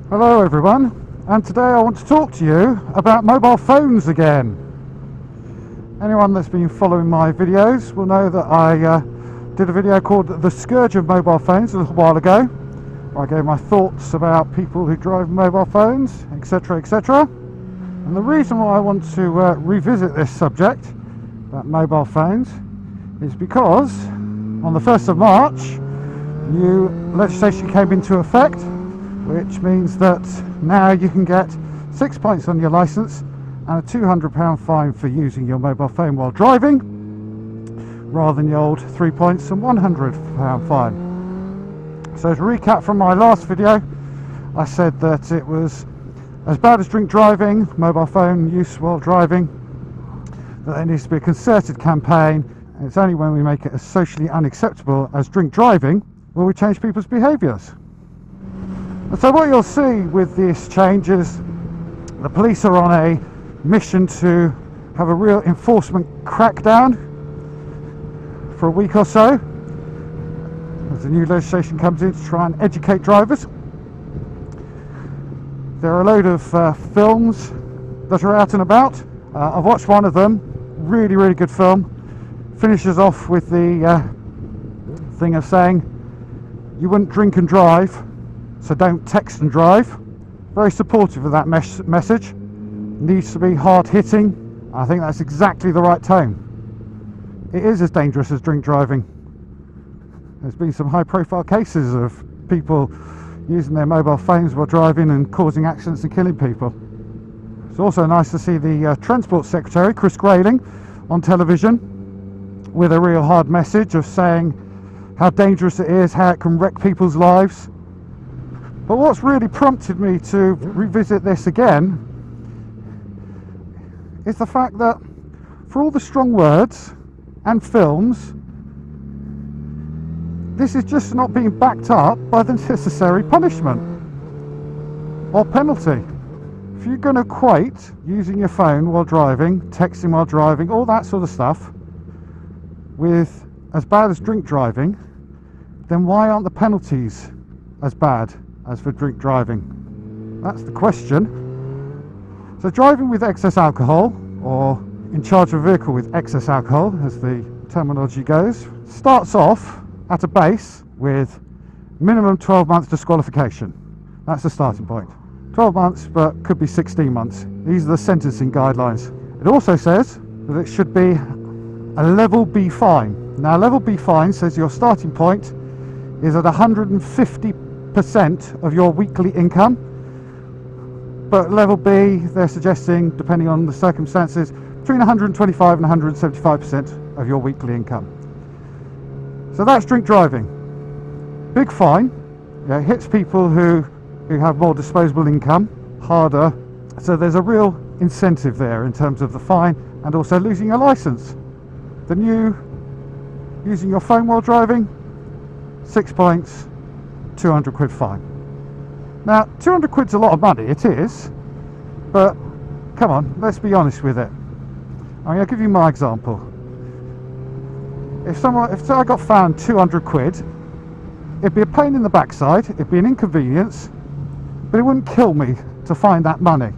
Hello everyone, and today I want to talk to you about mobile phones again. Anyone that's been following my videos will know that I did a video called The Scourge of Mobile Phones a little while ago, where I gave my thoughts about people who drive mobile phones, etc, etc. And the reason why I want to revisit this subject about mobile phones is because on the 1st of March new legislation came into effect, which means that now you can get 6 points on your licence and a £200 fine for using your mobile phone while driving, rather than the old 3 points and £100 fine. So to recap from my last video, I said that it was as bad as drink driving, mobile phone use while driving, that there needs to be a concerted campaign, and it's only when we make it as socially unacceptable as drink driving will we change people's behaviours. And so what you'll see with this change is the police are on a mission to have a real enforcement crackdown for a week or so as the new legislation comes in to try and educate drivers. There are a load of films that are out and about. I've watched one of them, really good film. Finishes off with the thing of saying you wouldn't drink and drive, so don't text and drive. Very supportive of that message. Needs to be hard hitting. I think that's exactly the right tone. It is as dangerous as drink driving. There's been some high profile cases of people using their mobile phones while driving and causing accidents and killing people. It's also nice to see the Transport Secretary, Chris Grayling, on television with a real hard message of saying how dangerous it is, how it can wreck people's lives. But what's really prompted me to revisit this again is the fact that for all the strong words and films, this is just not being backed up by the necessary punishment or penalty. If you're going to equate using your phone while driving, texting while driving, all that sort of stuff with as bad as drink driving, then why aren't the penalties as bad as for drink driving? That's the question. So driving with excess alcohol, or in charge of a vehicle with excess alcohol as the terminology goes, starts off at a base with minimum 12 months disqualification. That's the starting point. 12 months, but could be 16 months. These are the sentencing guidelines. It also says that it should be a level B fine. Now level B fine says your starting point is at 150% of your weekly income, but level B, they're suggesting, depending on the circumstances, between 125 and 175% of your weekly income. So that's drink driving. Big fine. Yeah, it hits people who have more disposable income harder, so there's a real incentive there in terms of the fine and also losing your license. The new using your phone while driving, 6 points, 200 quid fine. Now 200 quid's a lot of money, it is, but come on, let's be honest with it. I'll give you my example. If I got found 200 quid, it'd be a pain in the backside, it'd be an inconvenience, but it wouldn't kill me to find that money.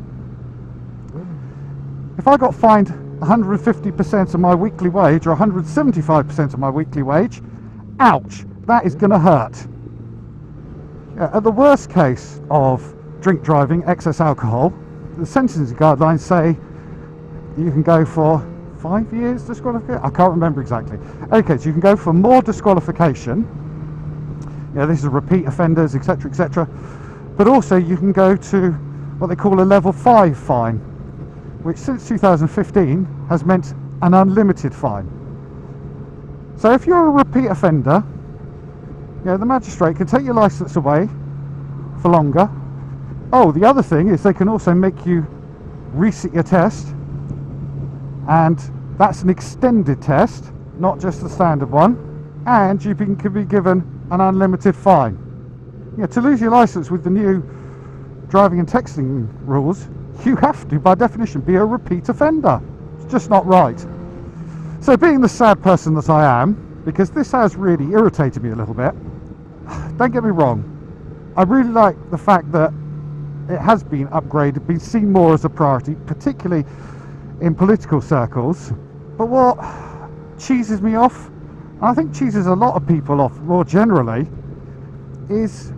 If I got fined 150% of my weekly wage or 175% of my weekly wage, ouch, that is going to hurt. Yeah, at the worst case of drink driving, excess alcohol, the sentencing guidelines say you can go for 5 years disqualification. I can't remember exactly. Okay, so you can go for more disqualification. Yeah, this is repeat offenders, etc, etc. But also you can go to what they call a level 5 fine, which since 2015 has meant an unlimited fine. So if you're a repeat offender, the magistrate can take your licence away for longer. Oh, the other thing is they can also make you resit your test, and that's an extended test, not just the standard one, and you can be given an unlimited fine. To lose your licence with the new driving and texting rules, you have to, by definition, be a repeat offender. It's just not right. So being the sad person that I am, because this has really irritated me a little bit, don't get me wrong, I really like the fact that it has been upgraded, been seen more as a priority, particularly in political circles. But what cheeses me off, and I think cheeses a lot of people off more generally, is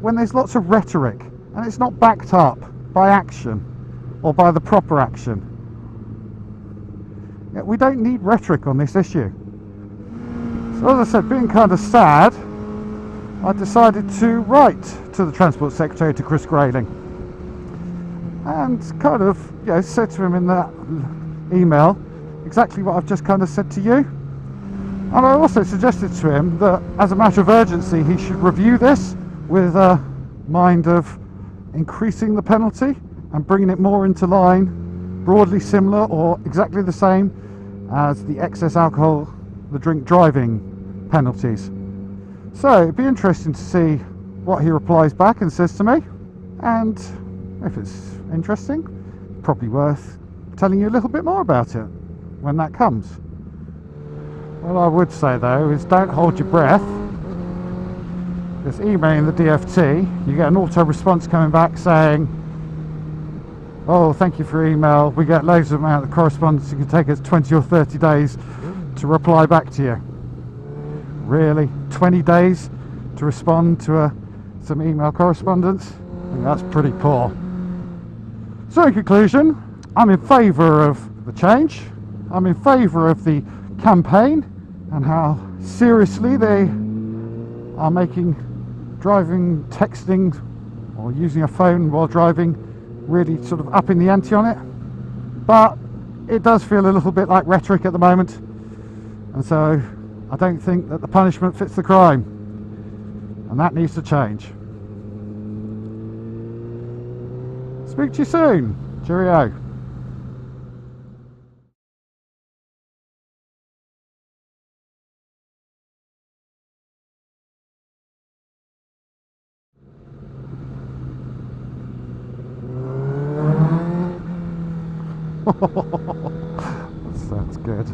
when there's lots of rhetoric and it's not backed up by action or by the proper action. We don't need rhetoric on this issue. So as I said, being kind of sad, I decided to write to the Transport Secretary, to Chris Grayling, and kind of, you know, said to him in that email exactly what I've just kind of said to you. And I also suggested to him that as a matter of urgency he should review this with a mind of increasing the penalty and bringing it more into line, broadly similar or exactly the same as the excess alcohol, the drink driving penalties. So it'd be interesting to see what he replies back and says to me, and if it's interesting, probably worth telling you a little bit more about it when that comes. What I would say though is don't hold your breath. Just emailing the DFT, you get an auto response coming back saying, oh, thank you for your email, we get loads of amount of correspondence, it can take us 20 or 30 days to reply back to you. Really? 20 days to respond to some email correspondence? I think that's pretty poor. So in conclusion, I'm in favour of the change. I'm in favour of the campaign and how seriously they are making driving, texting or using a phone while driving really sort of upping the ante on it. But it does feel a little bit like rhetoric at the moment, and so I don't think that the punishment fits the crime, and that needs to change. Speak to you soon. Cheerio. That's good.